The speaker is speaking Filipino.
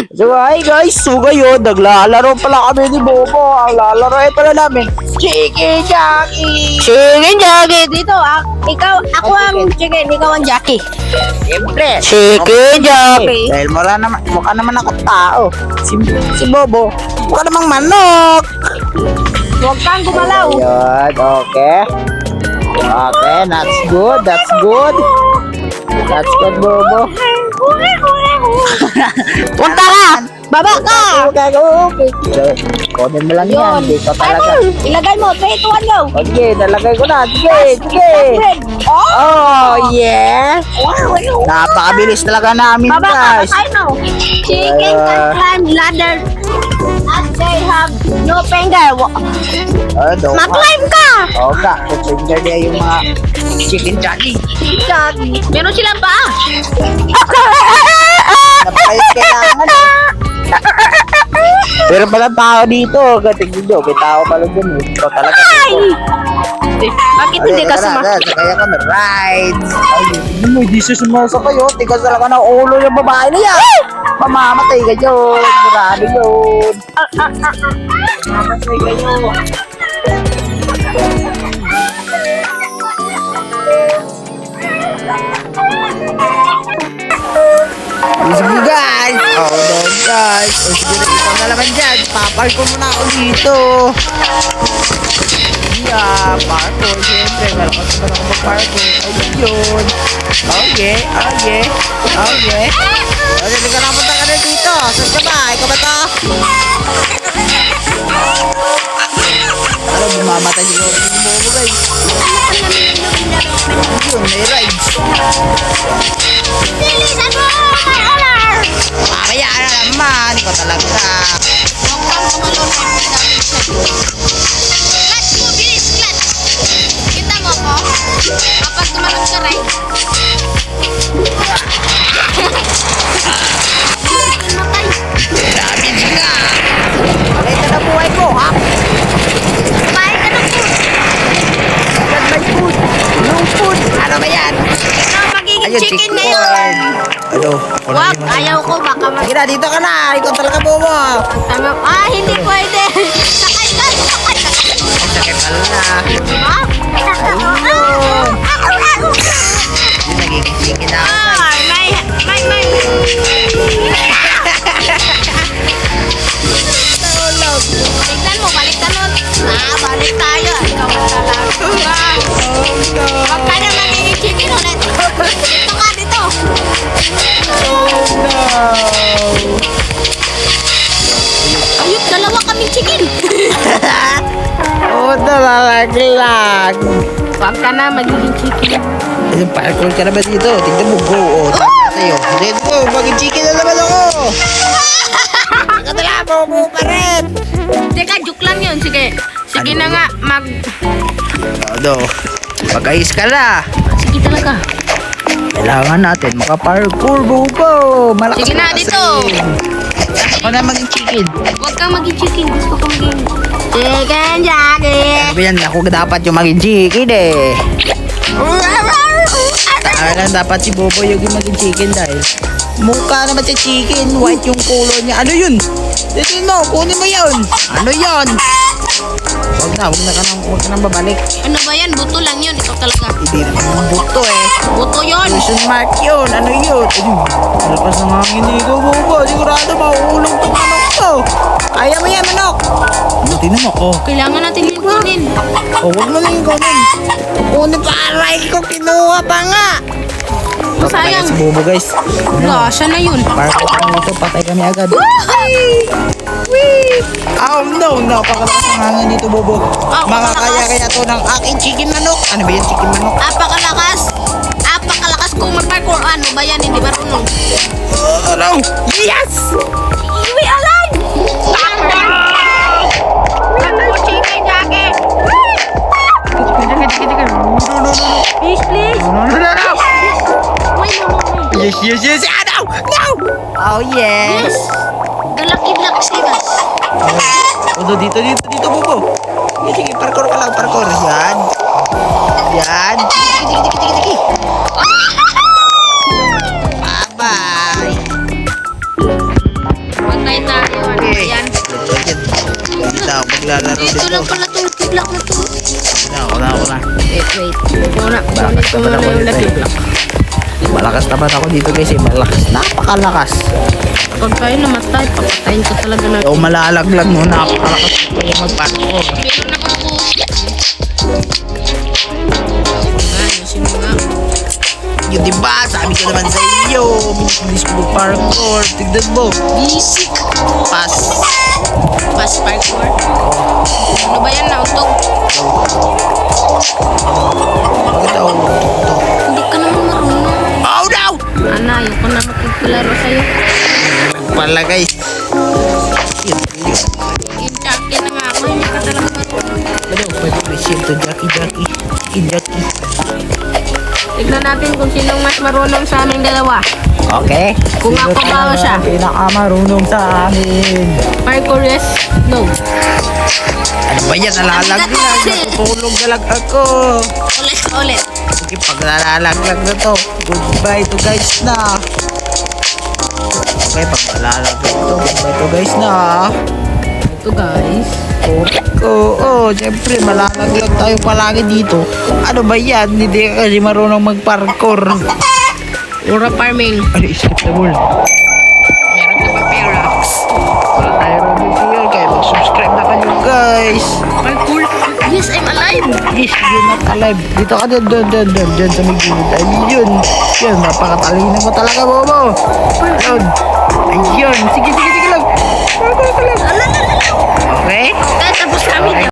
So hi guys, so ngayon naglalaro pala kami ni Bobo. Ang lalaro ay pala namin Chicken Jockey. Chicken Jockey. Dito, ako ang chicken, ikaw ang jockey. Siyempre, Chicken Jockey. dahil mukha naman ako tao. Si Bobo, mukha namang manok. Huwag kang gumalaw. Ayun, okay. Okay, that's good, that's good. That's good, Bobo. Punta ka! Baba ka! Okay. Kodin mo lang yan, di ka talaga. Ilagay mo, 3, 2, 1, go! Okay, nalagay ko na. Sige. Oh, yeah. Napakabilis talaga namin, Baba ka, guys. I know. Chicken can climb ladder as they have no finger. Mag-climb ka! Oo ka, kupinger niya yung mga chicken jockey. Meron silang paa. Napakayos kailangan. Pero pala tao dito, gating nyo, may tao pala dun eh. Ikaw talaga. Bakit hindi ka sumasakay? Sakay ako na rides. Ay, hindi mo, hindi siya sumasakay oh. Tigas talaga ng ulo yung babae na yan. Mamamatay ka yun. Marami yun. Mamamatay ka yun. Sige guys! Oh no guys! O sige na ikaw na naman dyan. Papark ko muna ako dito. Yeah, parkour. Siyempre, malakas naman ako mag-parkour. Ayun. Okay. Sige ka na, punta ka na dito. Saan ka ba? Ikaw ba to? Alam, bumamatay yung Bobo guys. Ayun, may rides. Bilisan mo! May alarm! Mamaya na naman. Ikaw talaga. Huwag kang tumalon sa mga gamit siya. Clutch mo, bilis, clutch! Kita mo ko? Kapag tumalon ka rin. Grabe siya. Malay ka na buhay ko, ha? Kumain ka ng food. Agad may food. No food. Ano ba yan? Ikaw magiging chicken corn. ngayon. Ano? Ako na Wag, yun. ayaw ko. Baka Sige na, dito ka na. Ikaw talaga, Bobo. hindi pwede. Sakay ka, sakay ka. Sakit pala na. Ha? Yung nagiging chicken na ako. Ay, may. Tulog. Tignan mo, balikan mo. Balik tayo. Ikaw ang talaga. Huwag ka na magiging chicken ulit. Dito ka, dito. Oh no. Ayun, dalawa kaming chicken. Oh, nalalaglag. Huwag ka na magiging chicken. Yung parkour ka na ba dito? Tignan mo, go. Oh, tayo. Let's go. Maging chicken na naman ako. Ikaw na lang, Bobo pa rin. Teka, joke lang yun. Sige. Sige na nga, Ano? Mag-ayos ka na. Sige talaga. Kailangan natin makaparkour, Bobo. Malakas Sige na, kasi. dito. Ako na maging chicken. Huwag kang maging chicken. Gusto ko maging chicken jockey. Sabi yan, ako dapat yung maging chicken eh. Lang dapat si Bobo yung maging chicken dahil mukha naman si chicken, white yung kulay niya. Ano yun? Dito mo, kunin mo yun. Ano yun? Huwag ka nang babalik. Ano ba yan? Buto lang yun. Ikaw talaga. Hindi naman buto eh. Buto yun. Question mark yun. Ano yun? Malakas ng hangin dito, Bobo. Sigurado mauulong itong manok to. Kaya mo yan, manok. Buti naman, oh. Kailangan natin yung kunin. Oh, huwag mo lang yung kunin. Kunin pa, aray ko, kinuha pa nga. Sayang. Si Bobo, guys. Siya na yun. Parkour kami ito, patay kami agad. Oh no, napakalakas ang hangin dito, Bobo. Makakaya kaya to ng aking chicken manok. Ano ba yung chicken manok? Apakalakas. Apakalakas kung mag-parkour. Ano ba yan? Hindi marunong. Oh no! Yes! We alive! Chicken jockey! Please, please. No! Wait, no. Yes! Ah, no! Oh yeah! Yes. Galakid na kasi gas. Oh, dito, Bobo. Sige, parkour ka lang, parkour. Yan. Sige. Bye-bye. naglalaro Dito dito. lang pala itong kiblak na to. Ako na. Wait. Ito na. Malakas Ito naman na ako yung dito. nakiblak. Malakas naman ako dito guys. Malakas. Napakalakas. Pag kayo namatay, papatayin ko talaga na. O malalaglag mo. Napakalakas ko yung magparkour. Meron ako po. Ayusin mo nga. Yun diba? Sabi ko naman sa iyo. Bilis ko parkour. Tignan mo. Basic. Pass. Fast parkour. Ano ba yan? Nautog? Bakit ako? Hindi ka naman marunong. Oh no! Ana, ayoko na makikilaro sa'yo. Pala guys. Yun. Injackie na nga ako. Hindi ka talaga marunong. Ano? Pwede present to Jackie. Jackie. Tignan natin kung sinong mas marunong sa aming dalawa. Okay. Kung Sino ako ba o talaga siya? ang pinakamarunong sa amin. Parkour yes? No. Ano ba yan? Nalalaglag. Natutulog na lang ako. Ulit. Sige, pag nalalaglag na to. Goodbye to guys na. Okay, pag nalalaglag to. Goodbye to guys na. Ito guys. Siyempre malalaglag tayo palagi dito. Ano ba yan? Hindi ka kasi marunong mag-parkour. Ura farming. Ano, skip the world. Meron ka ba pera? Wala tayo rin yun. Kaya mag-subscribe na kayo guys. Parkour? Yes, I'm alive. Yes, you're not alive. Dito ka doon sa may gilid. Ayun. Yun, napakatalino mo talaga, Bobo. Ayun. Ayun. Sige lang. Okay? Tapos namin.